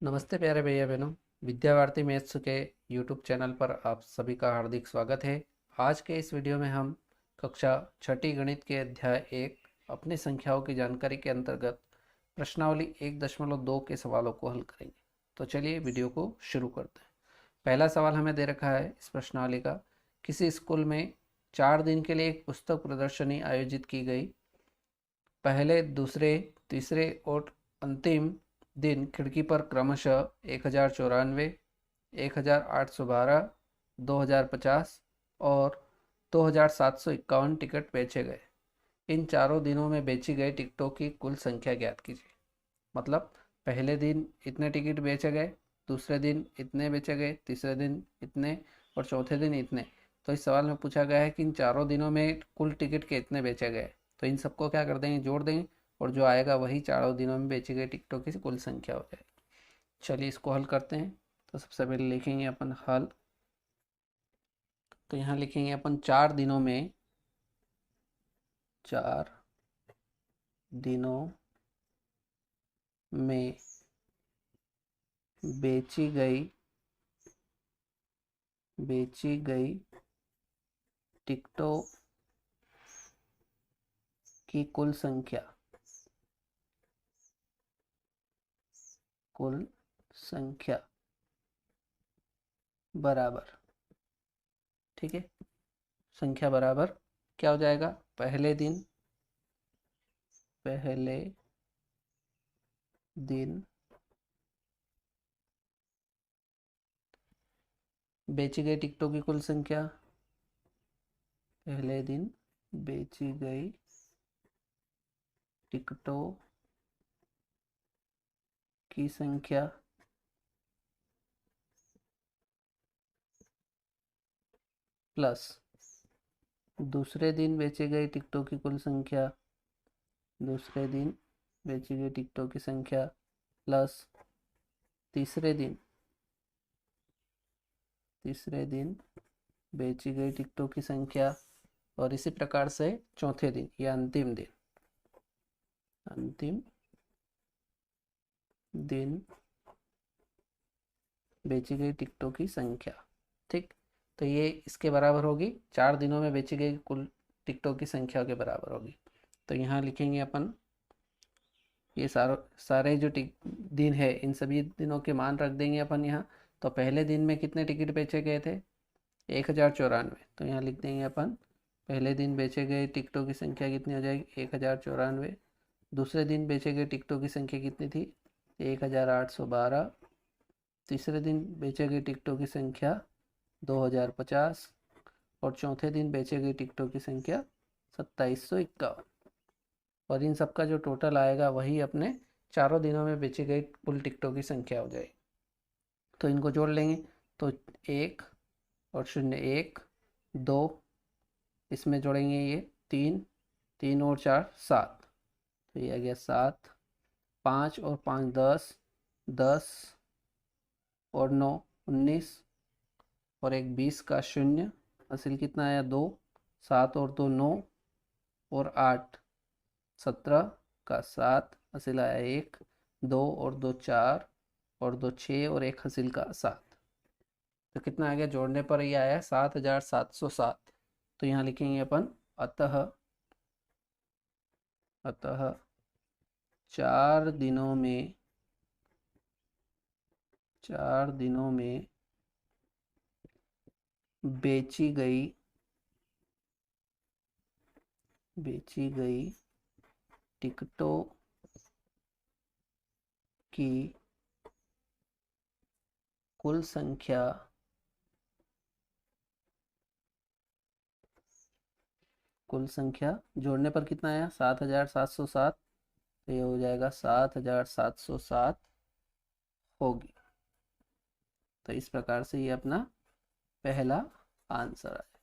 नमस्ते प्यारे भैया बहनों। विद्या भारती मैथ्स के यूट्यूब चैनल पर आप सभी का हार्दिक स्वागत है। आज के इस वीडियो में हम कक्षा छठी गणित के अध्याय 1 अपनी संख्याओं की जानकारी के अंतर्गत प्रश्नावली 1.2 के सवालों को हल करेंगे। तो चलिए वीडियो को शुरू करते हैं। पहला सवाल हमें दे रखा है इस प्रश्नावली का, किसी स्कूल में 4 दिन के लिए एक पुस्तक प्रदर्शनी आयोजित की गई। पहले, दूसरे, तीसरे और अंतिम दिन खिड़की पर क्रमशः 1094, 1812, 2050 और 2751 टिकट बेचे गए। इन चारों दिनों में बेची गई टिकटों की कुल संख्या ज्ञात कीजिए। मतलब पहले दिन इतने टिकट बेचे गए, दूसरे दिन इतने बेचे गए, तीसरे दिन इतने और चौथे दिन इतने। तो इस सवाल में पूछा गया है कि इन चारों दिनों में कुल टिकट कितने बेचे गए। तो इन सबको क्या कर देंगे, जोड़ देंगे और जो आएगा वही चारों दिनों में बेची गई टिकटों की कुल संख्या हो जाएगी। चलिए इसको हल करते हैं। तो सबसे पहले लिखेंगे अपन हल। तो यहाँ लिखेंगे अपन 4 दिनों में बेची गई टिकटों की कुल संख्या बराबर, ठीक है, संख्या बराबर क्या हो जाएगा, पहले दिन बेची गई टिकटों की कुल संख्या, पहले दिन बेची गई टिकटों की संख्या प्लस दूसरे दिन बेची गई टिकटों की कुल संख्या, दूसरे दिन बेची गई टिकटों की संख्या प्लस तीसरे दिन बेची गई टिकटों की संख्या, और इसी प्रकार से चौथे दिन या अंतिम दिन बेची गई टिकटों की संख्या। ठीक, तो ये इसके बराबर होगी, 4 दिनों में बेची गई कुल टिकटों की संख्या के बराबर होगी। तो यहाँ लिखेंगे अपन ये सारे जो दिन है इन सभी दिनों के मान रख देंगे अपन यहाँ। तो पहले दिन में कितने टिकट बेचे गए थे, 1094। तो यहाँ लिख देंगे अपन पहले दिन बेचे गए टिकटों की संख्या कितनी हो जाएगी, 1094। दूसरे दिन बेचे गए टिकटों की संख्या कितनी थी, 1812। तीसरे दिन बेचे गए टिकटों की संख्या 2050 और चौथे दिन बेचे गए टिकटों की संख्या 2751। और इन सबका जो टोटल आएगा वही अपने चारों दिनों में बेची गई कुल टिकटों की संख्या हो जाएगी। तो इनको जोड़ लेंगे तो 1 और 0 1 2, इसमें जोड़ेंगे ये 3 3 और 4 7, तो ये आ गया 7। 5 और 5 10 10 और 9 19 और एक 20 का 0, हासिल कितना आया 2। 7 और 2 9 और 8 17 का 7, हासिल आया 1। 2 और 2 4 और 2 6 और 1 हासिल का 7। तो कितना आ गया, जोड़ने पर ये आया 7707। तो यहाँ लिखेंगे अपन अतः 4 दिनों में बेची गई टिकटों की कुल संख्या जोड़ने पर कितना आया, 7707। तो ये हो जाएगा 7707 होगी। तो इस प्रकार से ये अपना पहला आंसर आया।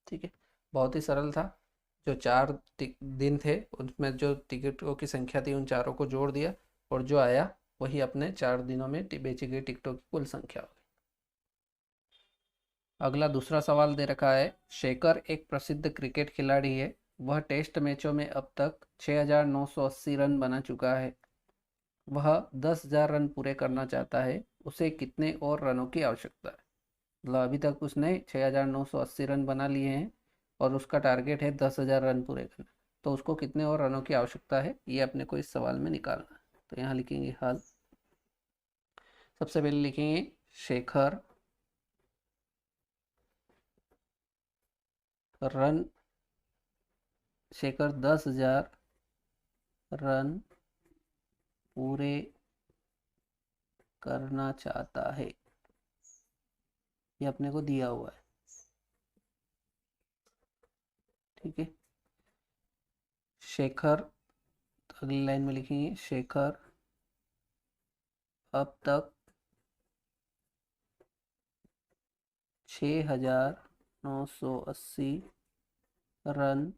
ठीक है, बहुत ही सरल था। जो 4 दिन थे उनमें जो टिकटों की संख्या थी उन चारों को जोड़ दिया और जो आया वही अपने 4 दिनों में बेची गई टिकटों की कुल संख्या होगी। अगला दूसरा सवाल दे रखा है, शेखर एक प्रसिद्ध क्रिकेट खिलाड़ी है। वह टेस्ट मैचों में अब तक 6980 रन बना चुका है। वह 10,000 रन पूरे करना चाहता है, उसे कितने और रनों की आवश्यकता है। मतलब अभी तक उसने 6,980 रन बना लिए हैं और उसका टारगेट है 10,000 रन पूरे करना। तो उसको कितने और रनों की आवश्यकता है, ये अपने को इस सवाल में निकालना है। तो यहाँ लिखेंगे हल। सबसे पहले लिखेंगे शेखर रन, शेखर 10,000 रन पूरे करना चाहता है, ये अपने को दिया हुआ है। ठीक है। शेखर, अगली लाइन में लिखेंगे शेखर अब तक 6,980 रन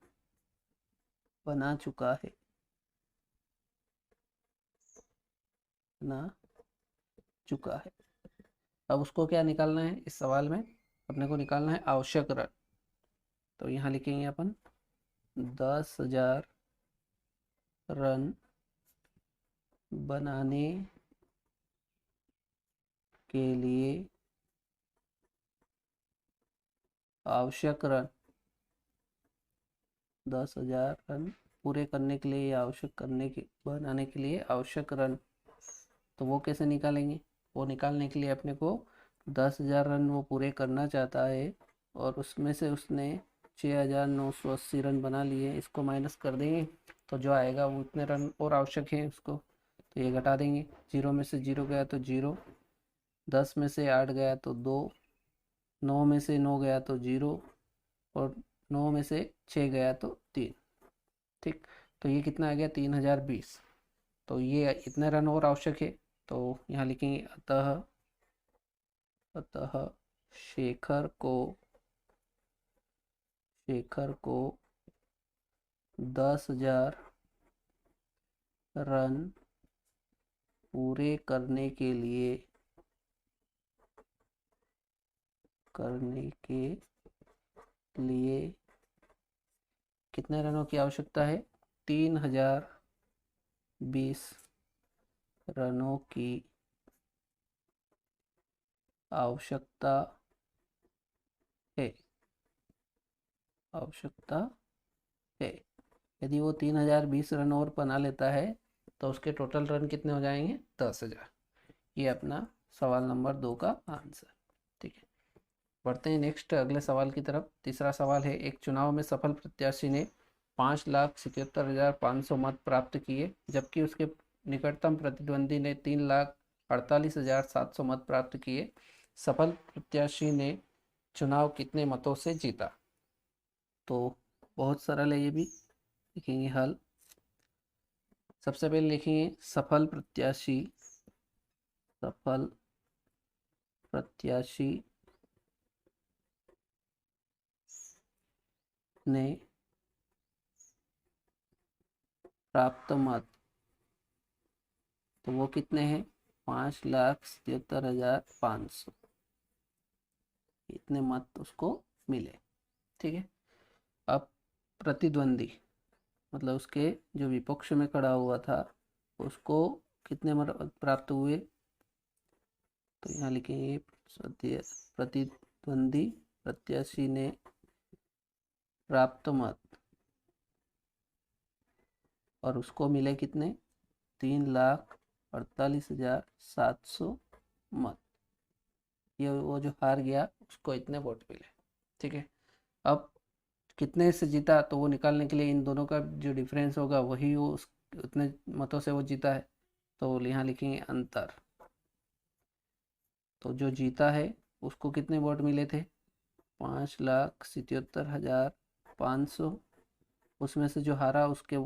बना चुका है, बना चुका है। अब उसको क्या निकालना है, इस सवाल में अपने को निकालना है आवश्यक रन। तो यहाँ लिखेंगे अपन 10,000 रन बनाने के लिए आवश्यक रन, 10,000 रन पूरे करने के लिए या आवश्यक करने के बनाने के लिए आवश्यक रन। तो वो कैसे निकालेंगे, वो निकालने के लिए अपने को 10,000 रन वो पूरे करना चाहता है और उसमें से उसने 6,980 रन बना लिए, इसको माइनस कर देंगे तो जो आएगा वो उतने रन और आवश्यक हैं उसको। तो ये घटा देंगे, 0 में से 0 गया तो 0, 10 में से 8 गया तो 2, 9 में से 9 गया तो 0 और 9 में से 6 गया तो 3। ठीक। तो ये कितना आ गया 3,020। तो ये इतने रन और आवश्यक है। तो यहाँ लिखेंगे अतः, अतः शेखर को 10,000 रन पूरे करने के लिए कितने रनों की आवश्यकता है, 3,020 रनों की आवश्यकता है, आवश्यकता है। यदि वो 3,020 रन और बना लेता है तो उसके टोटल रन कितने हो जाएंगे, 10,000। ये अपना सवाल नंबर 2 का आंसर। ठीक है। बढ़ते हैं नेक्स्ट अगले सवाल की तरफ। तीसरा सवाल है, एक चुनाव में सफल प्रत्याशी ने 5,77,500 मत प्राप्त किए, जबकि उसके निकटतम प्रतिद्वंदी ने 3,48,700 मत प्राप्त किए। सफल प्रत्याशी ने चुनाव कितने मतों से जीता। तो बहुत सरल है ये भी। लिखेंगे हल। सबसे पहले लिखेंगे सफल प्रत्याशी, सफल प्रत्याशी ने प्राप्त मत, तो वो कितने हैं, 5,77,500, इतने मत उसको मिले। ठीक है। अब प्रतिद्वंदी मतलब उसके जो विपक्ष में खड़ा हुआ था उसको कितने मत प्राप्त हुए। तो यहाँ लिखेंगे प्रतिद्वंदी प्रत्याशी ने प्राप्त मत और उसको मिले कितने, 3,48,700 मत। ये वो जो हार गया उसको इतने वोट मिले। ठीक है। अब कितने से जीता, तो वो निकालने के लिए इन दोनों का जो डिफरेंस होगा वही वो उतने मतों से वो जीता है। तो यहाँ लिखेंगे अंतर। तो जो जीता है उसको कितने वोट मिले थे, 5,77,500। उसमें से जो हारा उसके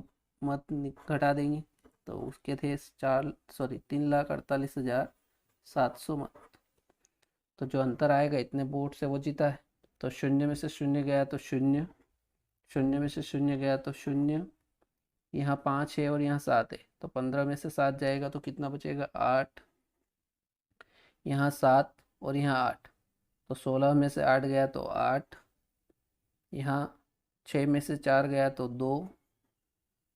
मत घटा देंगे तो उसके थे 3,48,700 मत। तो जो अंतर आएगा इतने वोट से वो जीता है। तो 0 में से 0 गया तो 0, 0 में से 0 गया तो 0, यहाँ 5 है और यहाँ 7 है तो 15 में से 7 जाएगा तो कितना बचेगा, 8, यहाँ 7 और यहाँ 8 तो 16 में से 8 गया तो 8, यहाँ 6 में से 4 गया तो 2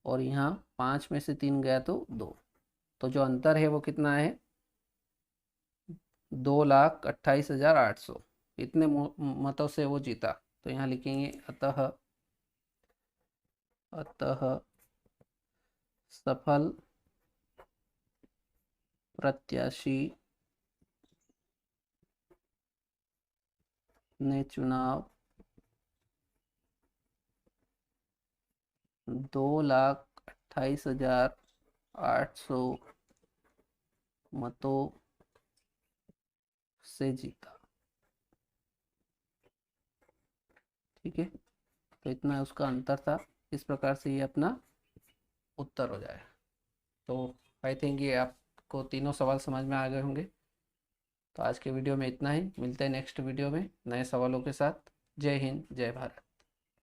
और यहाँ 5 में से 3 गया तो 2। तो जो अंतर है वो कितना है, 2,28,800, इतने मतों से वो जीता। तो यहाँ लिखेंगे अतः, अतः सफल प्रत्याशी ने चुनाव 2,28,800 मतों से जीता। ठीक है, तो इतना उसका अंतर था। इस प्रकार से ये अपना उत्तर हो जाए। तो आई थिंक ये आपको तीनों सवाल समझ में आ गए होंगे। तो आज के वीडियो में इतना ही, मिलते हैं नेक्स्ट वीडियो में नए सवालों के साथ। जय हिंद, जय भारत।